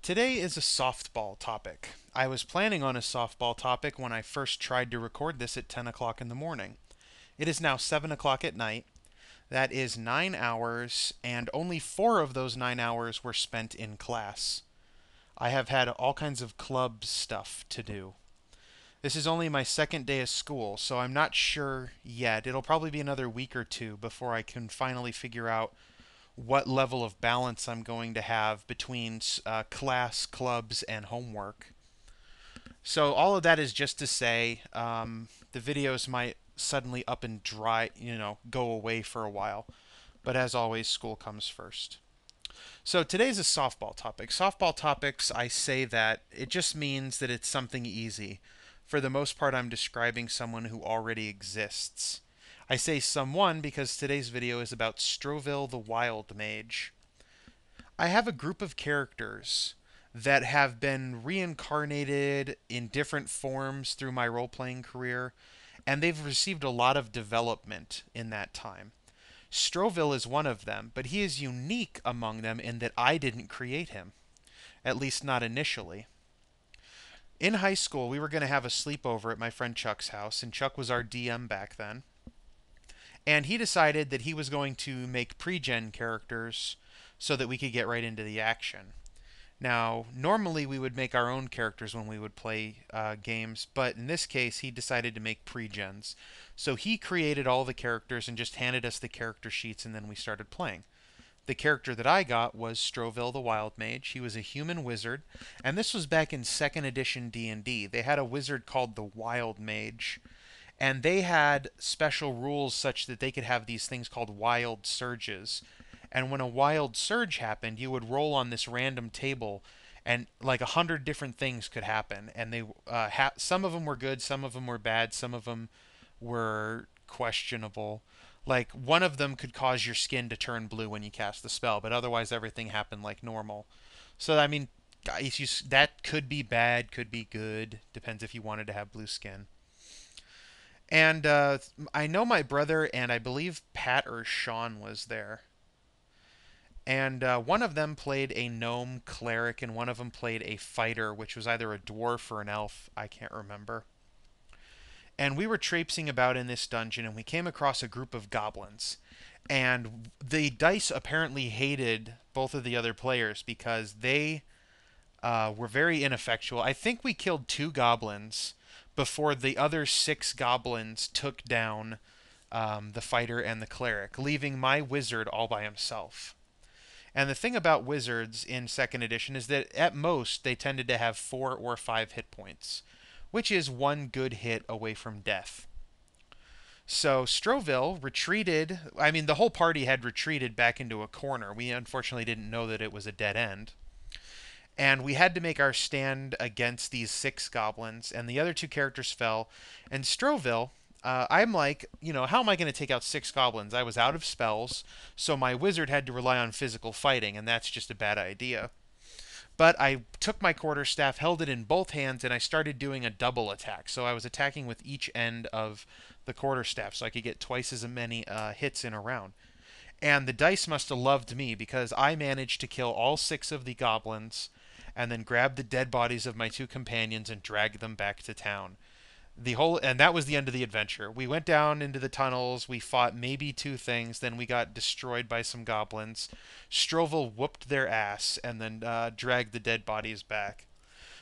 Today is a softball topic. I was planning on a softball topic when I first tried to record this at 10 o'clock in the morning. It is now 7 o'clock at night. That is 9 hours, and only 4 of those 9 hours were spent in class. I have had all kinds of club stuff to do. This is only my second day of school, so I'm not sure yet. It'll probably be another week or two before I can finally figure out what level of balance I'm going to have between class, clubs, and homework. So all of that is just to say the videos might suddenly up and dry, go away for a while. But as always, school comes first. So today's a softball topic. Softball topics, I say that it just means that it's something easy. For the most part, I'm describing someone who already exists. I say someone because today's video is about Strovil the Wildmage. I have a group of characters that have been reincarnated in different forms through my role-playing career, and they've received a lot of development in that time. Strovil is one of them, but he is unique among them in that I didn't create him, at least not initially. In high school, we were going to have a sleepover at my friend Chuck's house, and Chuck was our DM back then. And he decided that he was going to make pre-gen characters so that we could get right into the action. Now, normally we would make our own characters when we would play games, but in this case he decided to make pre-gens. So he created all the characters and just handed us the character sheets, and then we started playing. The character that I got was Strovil the Wildmage. He was a human wizard, and this was back in 2nd edition D&D. They had a wizard called the Wildmage, and they had special rules such that they could have these things called wild surges. And when a wild surge happened, you would roll on this random table, and like 100 different things could happen. And they some of them were good, some of them were bad, some of them were questionable. Like one of them could cause your skin to turn blue when you cast the spell, but otherwise everything happened like normal. So I mean, that could be bad, could be good, depends if you wanted to have blue skin. And I know my brother and I believe Pat or Sean was there. And one of them played a gnome cleric, and one of them played a fighter, which was either a dwarf or an elf. I can't remember. And we were traipsing about in this dungeon, and we came across a group of goblins. And the dice apparently hated both of the other players because they were very ineffectual. I think we killed 2 goblins before the other 6 goblins took down the fighter and the cleric, leaving my wizard all by himself. And the thing about wizards in 2nd edition is that at most they tended to have 4 or 5 hit points, which is 1 good hit away from death. So Strovil retreated. I mean, the whole party had retreated back into a corner. We unfortunately didn't know that it was a dead end. And we had to make our stand against these 6 goblins, and the other 2 characters fell. And Strovil, I'm like, how am I going to take out 6 goblins? I was out of spells, so my wizard had to rely on physical fighting, and that's just a bad idea. But I took my quarterstaff, held it in both hands, and I started doing a double attack. So I was attacking with each end of the quarterstaff, so I could get twice as many hits in a round. And the dice must have loved me because I managed to kill all 6 of the goblins and then grab the dead bodies of my 2 companions and drag them back to town. And that was the end of the adventure. We went down into the tunnels, we fought maybe 2 things, then we got destroyed by some goblins. Strovil whooped their ass and then dragged the dead bodies back.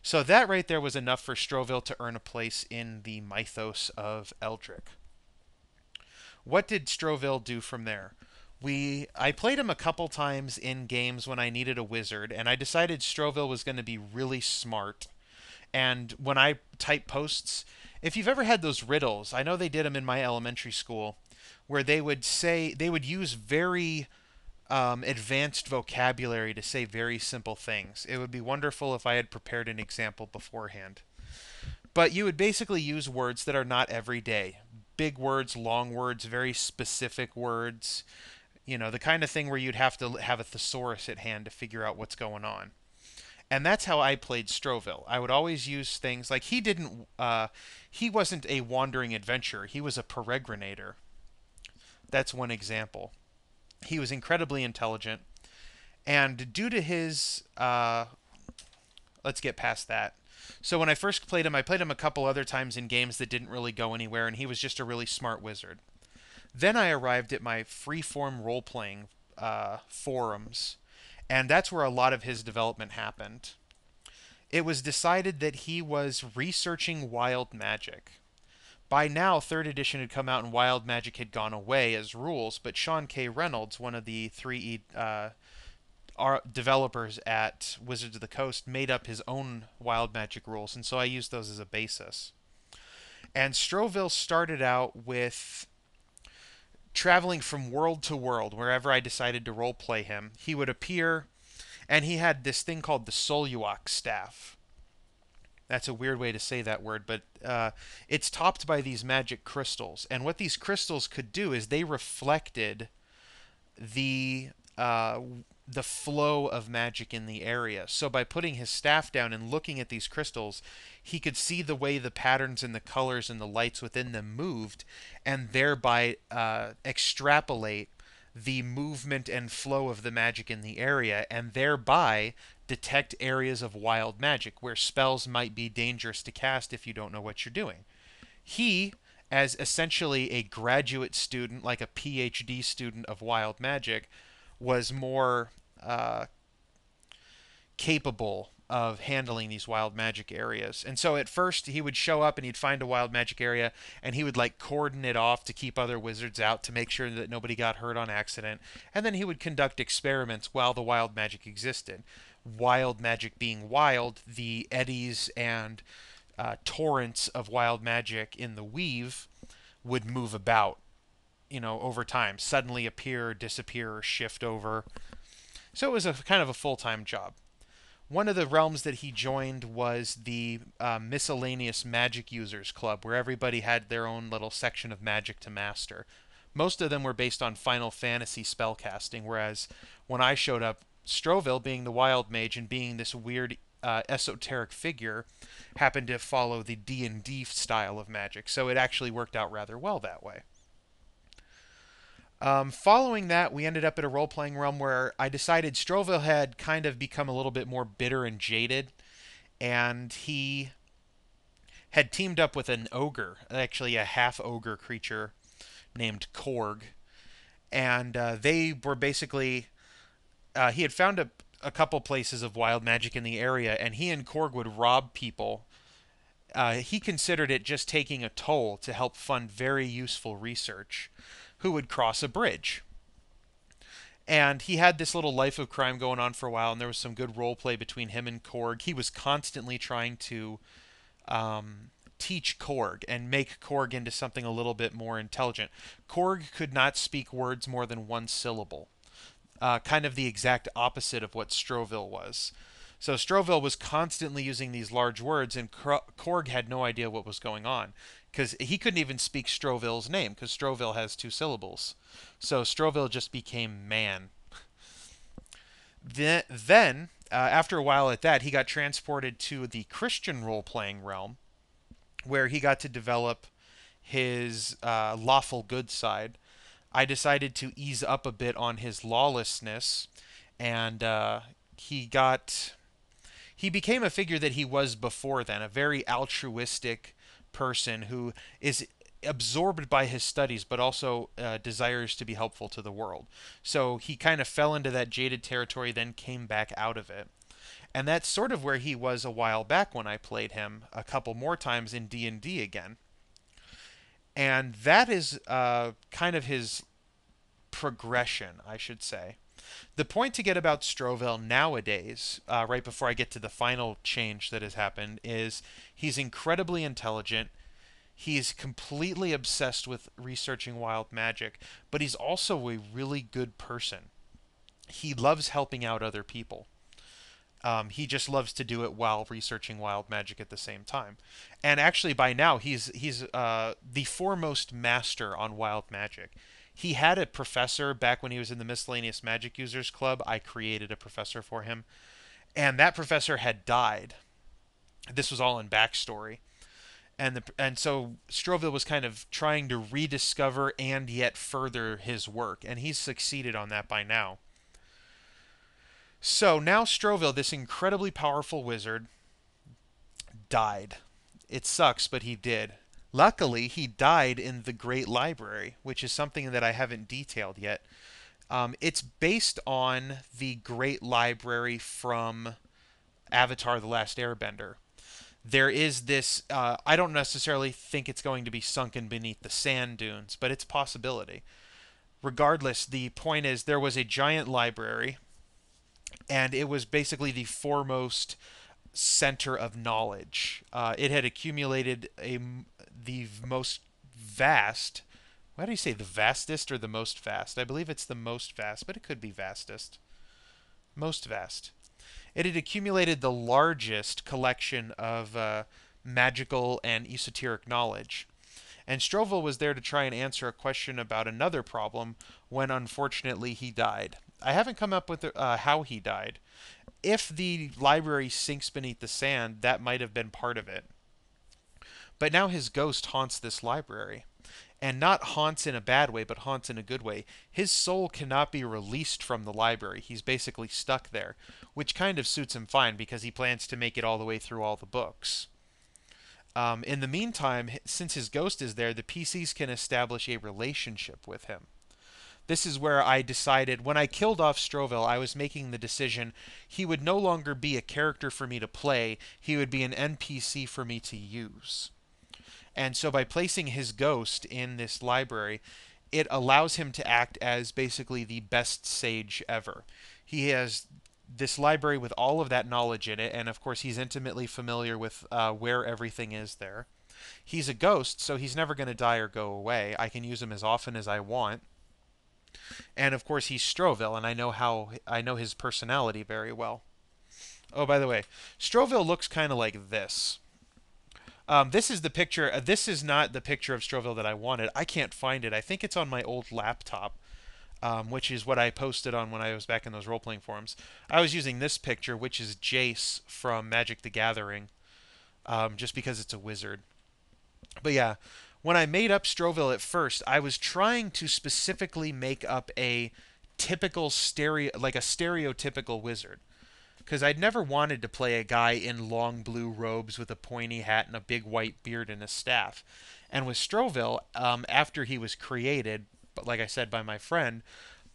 So that right there was enough for Strovil to earn a place in the mythos of Eldrick. What did Strovil do from there? I played him a couple times in games when I needed a wizard, and I decided Strovil was going to be really smart. And when I type posts, if you've ever had those riddles, I know they did them in my elementary school, where they would use very advanced vocabulary to say very simple things. It would be wonderful if I had prepared an example beforehand. But you would basically use words that are not everyday. Big words, long words, very specific words. The kind of thing where you'd have to have a thesaurus at hand to figure out what's going on. And that's how I played Strovil. I would always use things like he wasn't a wandering adventurer. He was a peregrinator. That's one example. He was incredibly intelligent, and due to his let's get past that. So when I first played him, I played him a couple other times in games that didn't really go anywhere, and he was just a really smart wizard. Then I arrived at my freeform role playing forums, and that's where a lot of his development happened. It was decided that he was researching wild magic. By now, third edition had come out and wild magic had gone away as rules, but Sean K. Reynolds, one of the 3E developers at Wizards of the Coast, made up his own wild magic rules, and so I used those as a basis. And Strovil started out with traveling from world to world wherever I decided to roleplay him. He would appear, and he had this thing called the Soluak staff. That's a weird way to say that word, but it's topped by these magic crystals. And what these crystals could do is they reflected the uh, the flow of magic in the area. So by putting his staff down and looking at these crystals, he could see the way the patterns and the colors and the lights within them moved, and thereby extrapolate the movement and flow of the magic in the area, and thereby detect areas of wild magic where spells might be dangerous to cast if you don't know what you're doing. He, as essentially a graduate student, like a PhD student of wild magic, was more uh, capable of handling these wild magic areas. And so at first he would show up and he'd find a wild magic area and he would like cordon it off to keep other wizards out to make sure that nobody got hurt on accident. And then he would conduct experiments while the wild magic existed. Wild magic being wild, the eddies and torrents of wild magic in the weave would move about, over time, suddenly appear, disappear, or shift over. So it was a kind of a full-time job. One of the realms that he joined was the Miscellaneous Magic Users Club, where everybody had their own little section of magic to master. Most of them were based on Final Fantasy spellcasting, whereas when I showed up, Strovil, being the wild mage and being this weird esoteric figure, happened to follow the D&D style of magic, so it actually worked out rather well that way. Following that, we ended up at a role-playing realm where I decided Strovil had kind of become a little bit more bitter and jaded, and he had teamed up with an ogre, actually a half-ogre creature named Korg, and they were basically... he had found a couple places of wild magic in the area, and he and Korg would rob people. He considered it just taking a toll to help fund very useful research, who would cross a bridge. And he had this little life of crime going on for a while, and there was some good role play between him and Korg. He was constantly trying to teach Korg and make Korg into something a little bit more intelligent. Korg could not speak words more than one syllable, kind of the exact opposite of what Strovil was. So Strovil was constantly using these large words, and Korg had no idea what was going on, because he couldn't even speak Strovil's name, because Strovil has two syllables. So Strovil just became man. Then after a while at that, he got transported to the Christian role-playing realm, where he got to develop his lawful good side. I decided to ease up a bit on his lawlessness, and he became a figure that he was before then, a very altruistic person who is absorbed by his studies but also desires to be helpful to the world. So he kind of fell into that jaded territory, then came back out of it. And that's sort of where he was a while back when I played him a couple more times in D&D again. And that is kind of his progression, I should say. The point to get about Strovil nowadays, right before I get to the final change that has happened, is he's incredibly intelligent. He's completely obsessed with researching wild magic, but he's also a really good person. He loves helping out other people. He just loves to do it while researching wild magic at the same time. And actually, by now, he's the foremost master on wild magic. He had a professor back when he was in the Miscellaneous Magic Users Club. I created a professor for him. And that professor had died. This was all in backstory. And so Strovil was kind of trying to rediscover and yet further his work. And he's succeeded on that by now. So now Strovil, this incredibly powerful wizard, died. It sucks, but he did. Luckily, he died in the Great Library, which is something that I haven't detailed yet. It's based on the Great Library from Avatar: The Last Airbender. There is this. I don't necessarily think it's going to be sunken beneath the sand dunes, but it's a possibility. Regardless, the point is there was a giant library, and it was basically the foremost center of knowledge. It had accumulated the most vast. Why do you say the vastest or the most vast? I believe it's the most vast, but it could be vastest. Most vast. It had accumulated the largest collection of magical and esoteric knowledge. And Strovil was there to try and answer a question about another problem when unfortunately he died. I haven't come up with how he died. If the library sinks beneath the sand, that might have been part of it. But now his ghost haunts this library. And not haunts in a bad way, but haunts in a good way. His soul cannot be released from the library. He's basically stuck there, which kind of suits him fine because he plans to make it all the way through all the books. In the meantime, since his ghost is there, the PCs can establish a relationship with him. This is where I decided when I killed off Strovil, I was making the decision he would no longer be a character for me to play, he would be an NPC for me to use. And so by placing his ghost in this library, it allows him to act as basically the best sage ever. He has this library with all of that knowledge in it, and of course he's intimately familiar with where everything is there. He's a ghost, so he's never going to die or go away. I can use him as often as I want. And of course he's Strovil, and I know his personality very well. Oh, by the way, Strovil looks kind of like this. This is the picture. This is not the picture of Strovil that I wanted. I can't find it. I think it's on my old laptop, which is what I posted on when I was back in those role-playing forums. I was using this picture, which is Jace from Magic the Gathering, just because it's a wizard. But yeah, when I made up Strovil at first, I was trying to specifically make up a typical like a stereotypical wizard. Because I'd never wanted to play a guy in long blue robes with a pointy hat and a big white beard and a staff. And with Strovil, after he was created, but like I said, by my friend,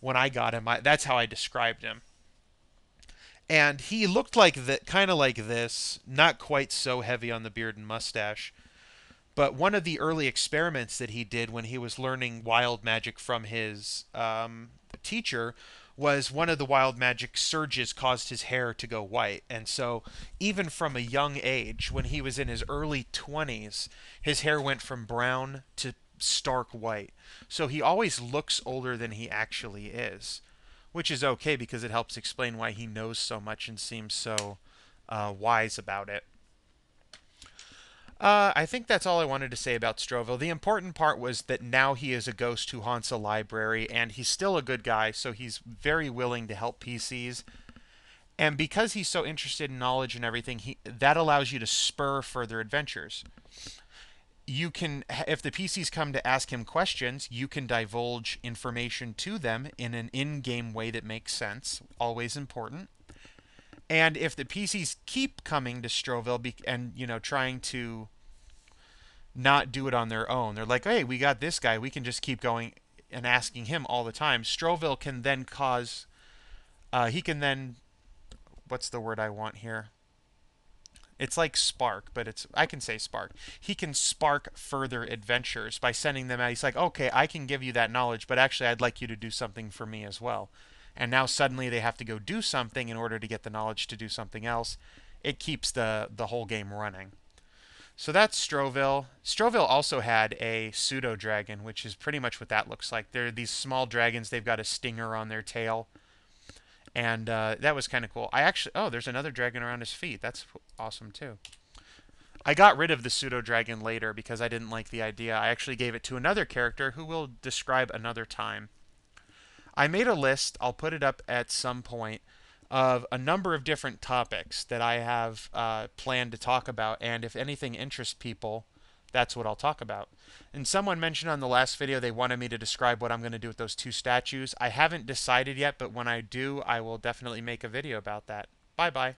when I got him, that's how I described him. And he looked like that, kind of like this, not quite so heavy on the beard and mustache. But one of the early experiments that he did when he was learning wild magic from his teacher was one of the wild magic surges caused his hair to go white. And so even from a young age, when he was in his early 20s, his hair went from brown to stark white. So he always looks older than he actually is, which is okay because it helps explain why he knows so much and seems so wise about it. I think that's all I wanted to say about Strovil. The important part was that now he is a ghost who haunts a library, and he's still a good guy, so he's very willing to help PCs. And because he's so interested in knowledge and everything, that allows you to spur further adventures. You can, if the PCs come to ask him questions, you can divulge information to them in an in-game way that makes sense. Always important. And if the PCs keep coming to Strovil and, trying to not do it on their own, they're like, hey, we got this guy, we can just keep going and asking him all the time. Strovil can then he can then, what's the word I want here? It's like spark, but I can say spark. He can spark further adventures by sending them out. He's like, okay, I can give you that knowledge, but actually I'd like you to do something for me as well. And now suddenly they have to go do something in order to get the knowledge to do something else. It keeps the whole game running. So that's Strovil. Strovil also had a pseudo dragon, which is pretty much what that looks like. They're these small dragons. They've got a stinger on their tail, and that was kind of cool. There's another dragon around his feet. That's awesome too. I got rid of the pseudo dragon later because I didn't like the idea. I actually gave it to another character who we'll describe another time. I made a list, I'll put it up at some point, of a number of different topics that I have planned to talk about, and if anything interests people, that's what I'll talk about. And someone mentioned on the last video they wanted me to describe what I'm going to do with those two statues. I haven't decided yet, but when I do, I will definitely make a video about that. Bye bye.